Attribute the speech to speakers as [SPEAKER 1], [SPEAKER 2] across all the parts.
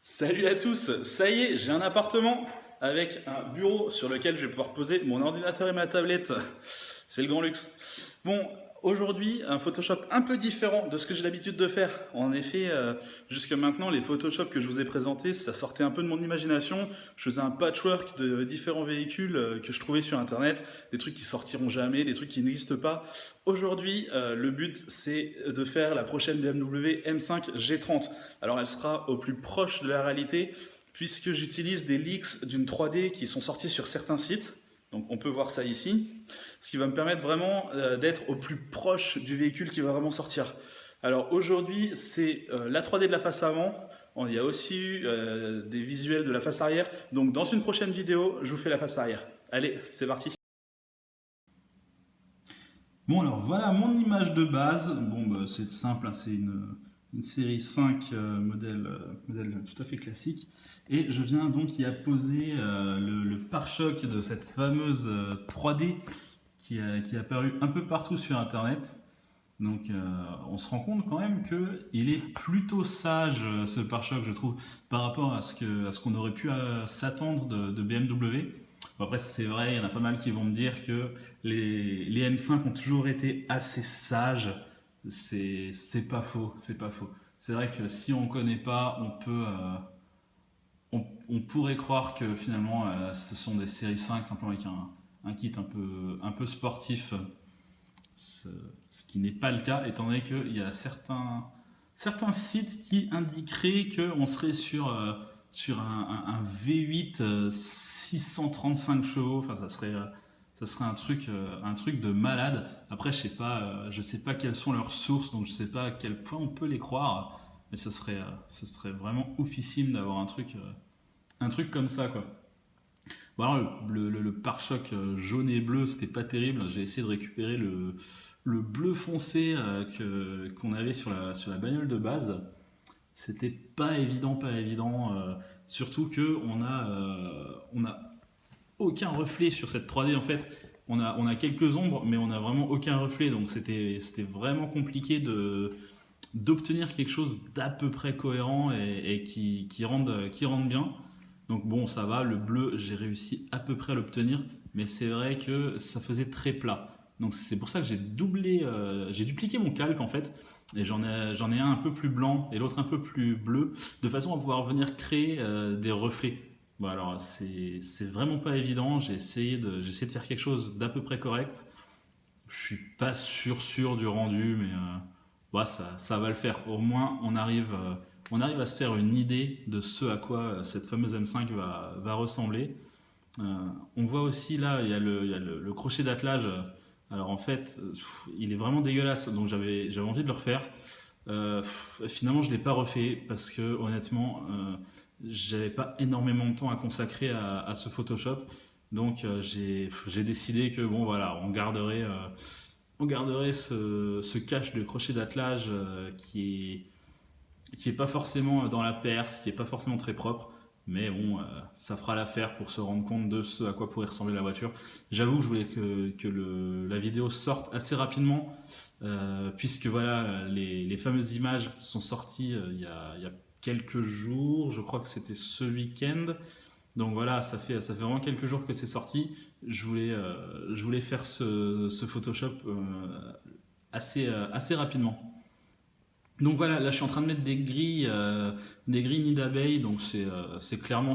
[SPEAKER 1] Salut à tous, ça y est, j'ai un appartement avec un bureau sur lequel je vais pouvoir poser mon ordinateur et ma tablette. C'est le grand luxe. Bon, aujourd'hui, un Photoshop un peu différent de ce que j'ai l'habitude de faire. En effet, jusque maintenant, les Photoshop que je vous ai présentés, ça sortait un peu de mon imagination. Je faisais un patchwork de différents véhicules que je trouvais sur Internet, des trucs qui sortiront jamais, des trucs qui n'existent pas. Aujourd'hui, le but, c'est de faire la prochaine BMW M5 G30. Alors, elle sera au plus proche de la réalité, puisque j'utilise des leaks d'une 3D qui sont sortis sur certains sites. Donc, on peut voir ça ici. Ce qui va me permettre vraiment d'être au plus proche du véhicule qui va vraiment sortir. Alors, aujourd'hui, c'est la 3D de la face avant. Il y a aussi eu des visuels de la face arrière. Donc, dans une prochaine vidéo, je vous fais la face arrière. Allez, c'est parti. Bon, alors voilà mon image de base. Bon, bah, c'est simple, hein, c'est une série 5 modèle tout à fait classique. Et je viens donc y apposer le pare-choc de cette fameuse 3D qui est apparu un peu partout sur Internet. Donc on se rend compte quand même qu'il est plutôt sage ce pare-choc, je trouve, par rapport à ce qu'on aurait pu s'attendre de BMW. Bon, après c'est vrai, il y en a pas mal qui vont me dire que les M5 ont toujours été assez sages. C'est pas faux, c'est pas faux. C'est vrai que si on ne connaît pas, on pourrait croire que finalement ce sont des séries 5 simplement avec un kit un peu sportif, ce, ce qui n'est pas le cas, étant donné qu'il y a certains sites qui indiqueraient qu'on serait sur un V8 635 chevaux. Enfin, ça serait un truc de malade. Après, je sais pas quelles sont leurs sources, donc je sais pas à quel point on peut les croire. Mais ce serait vraiment oufissime d'avoir un truc comme ça, quoi. Bon, alors, le pare-choc jaune et bleu, c'était pas terrible. J'ai essayé de récupérer le bleu foncé qu'on avait sur la bagnole de base. C'était pas évident, pas évident. Surtout que on a aucun reflet sur cette 3D en fait. On a quelques ombres, mais on a vraiment aucun reflet. Donc c'était vraiment compliqué d'obtenir quelque chose d'à peu près cohérent et qui rende bien. Donc bon, ça va, le bleu, j'ai réussi à peu près à l'obtenir, mais c'est vrai que ça faisait très plat. Donc c'est pour ça que j'ai dupliqué mon calque en fait, et j'en ai un peu plus blanc et l'autre un peu plus bleu, de façon à pouvoir venir créer des reflets. Bon alors c'est vraiment pas évident, j'ai essayé de faire quelque chose d'à peu près correct. Je suis pas sûr du rendu, mais bah, ça va le faire. Au moins, on arrive à se faire une idée de ce à quoi cette fameuse M5 va ressembler. On voit aussi là, il y a le crochet d'attelage. Alors en fait, il est vraiment dégueulasse, donc j'avais envie de le refaire. Finalement, je ne l'ai pas refait parce que honnêtement, j'avais pas énormément de temps à consacrer à ce Photoshop. Donc j'ai décidé que bon voilà, on garderait ce cache de crochet d'attelage qui est pas forcément dans la perce, qui est pas forcément très propre. Mais bon, ça fera l'affaire pour se rendre compte de ce à quoi pourrait ressembler la voiture. J'avoue que je voulais que la vidéo sorte assez rapidement, puisque voilà, les fameuses images sont sorties il y a quelques jours, je crois que c'était ce week-end. Donc voilà, ça fait vraiment quelques jours que c'est sorti. Je voulais faire ce Photoshop assez rapidement. Donc voilà, là je suis en train de mettre des grilles nids d'abeilles, donc c'est clairement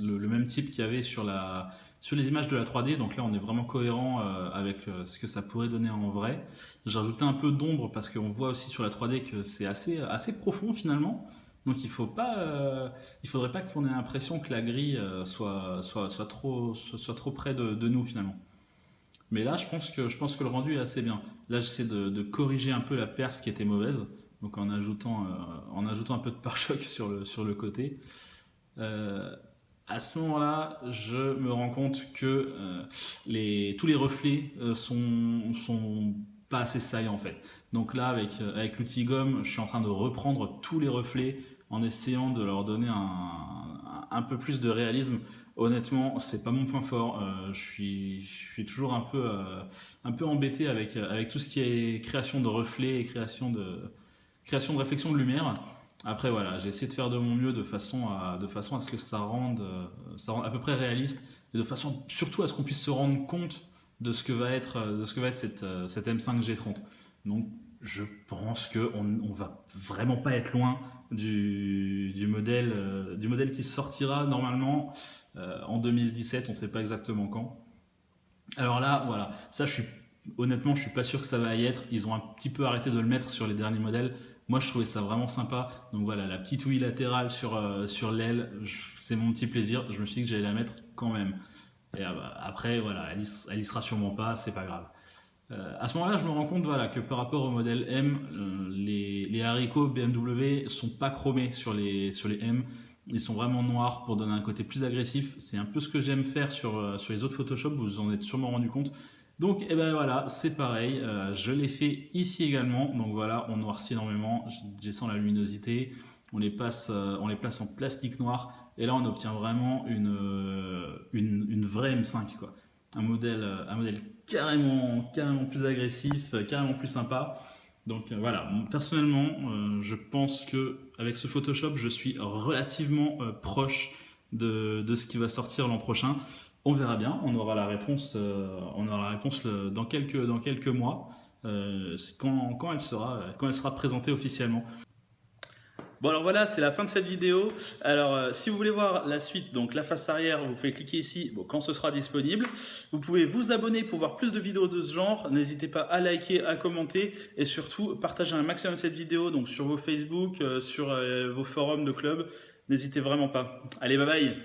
[SPEAKER 1] le même type qu'il y avait sur les images de la 3D, donc là on est vraiment cohérent avec ce que ça pourrait donner en vrai. J'ai rajouté un peu d'ombre parce qu'on voit aussi sur la 3D que c'est assez profond finalement, donc il faudrait pas qu'on ait l'impression que la grille soit trop près de nous finalement. Mais là, je pense que le rendu est assez bien. Là, j'essaie de corriger un peu la perce qui était mauvaise, donc en ajoutant un peu de pare-choc sur le côté. Euh, à ce moment-là, je me rends compte que tous les reflets sont pas assez saillants en fait. Donc là, avec l'outil gomme, je suis en train de reprendre tous les reflets en essayant de leur donner un peu plus de réalisme. Honnêtement, c'est pas mon point fort. Je suis toujours un peu embêté avec tout ce qui est création de reflets et création de réflexion de lumière. Après, voilà, j'ai essayé de faire de mon mieux de façon à ce que ça rende à peu près réaliste et de façon surtout à ce qu'on puisse se rendre compte de ce que va être cette M5 G30. Donc, je pense qu'on va vraiment pas être loin du modèle qui sortira normalement en 2017, on ne sait pas exactement quand. Alors là, voilà, honnêtement, je suis pas sûr que ça va y être. Ils ont un petit peu arrêté de le mettre sur les derniers modèles. Moi, je trouvais ça vraiment sympa. Donc voilà, la petite ouïe latérale sur l'aile, c'est mon petit plaisir. Je me suis dit que j'allais la mettre quand même. Et après, voilà, elle y sera sûrement pas, c'est pas grave. À ce moment-là, je me rends compte voilà, que par rapport au modèle M, les haricots BMW sont pas chromés sur les M. Ils sont vraiment noirs pour donner un côté plus agressif. C'est un peu ce que j'aime faire sur les autres Photoshop, vous vous en êtes sûrement rendu compte. Donc, eh ben voilà, c'est pareil. Je l'ai fait ici également. Donc voilà, on noircit énormément. Je descends la luminosité. On les place en plastique noir. Et là, on obtient vraiment une vraie M5, quoi. Un modèle carrément plus agressif, carrément plus sympa. Donc voilà, personnellement, je pense que avec ce Photoshop, je suis relativement proche de ce qui va sortir l'an prochain. On verra bien, on aura la réponse dans quelques mois, quand elle sera présentée officiellement. Bon alors voilà, c'est la fin de cette vidéo. Alors si vous voulez voir la suite, donc la face arrière, vous pouvez cliquer ici quand ce sera disponible. Vous pouvez vous abonner pour voir plus de vidéos de ce genre. N'hésitez pas à liker, à commenter et surtout partager un maximum cette vidéo donc sur vos Facebook, sur vos forums de club. N'hésitez vraiment pas. Allez, bye bye.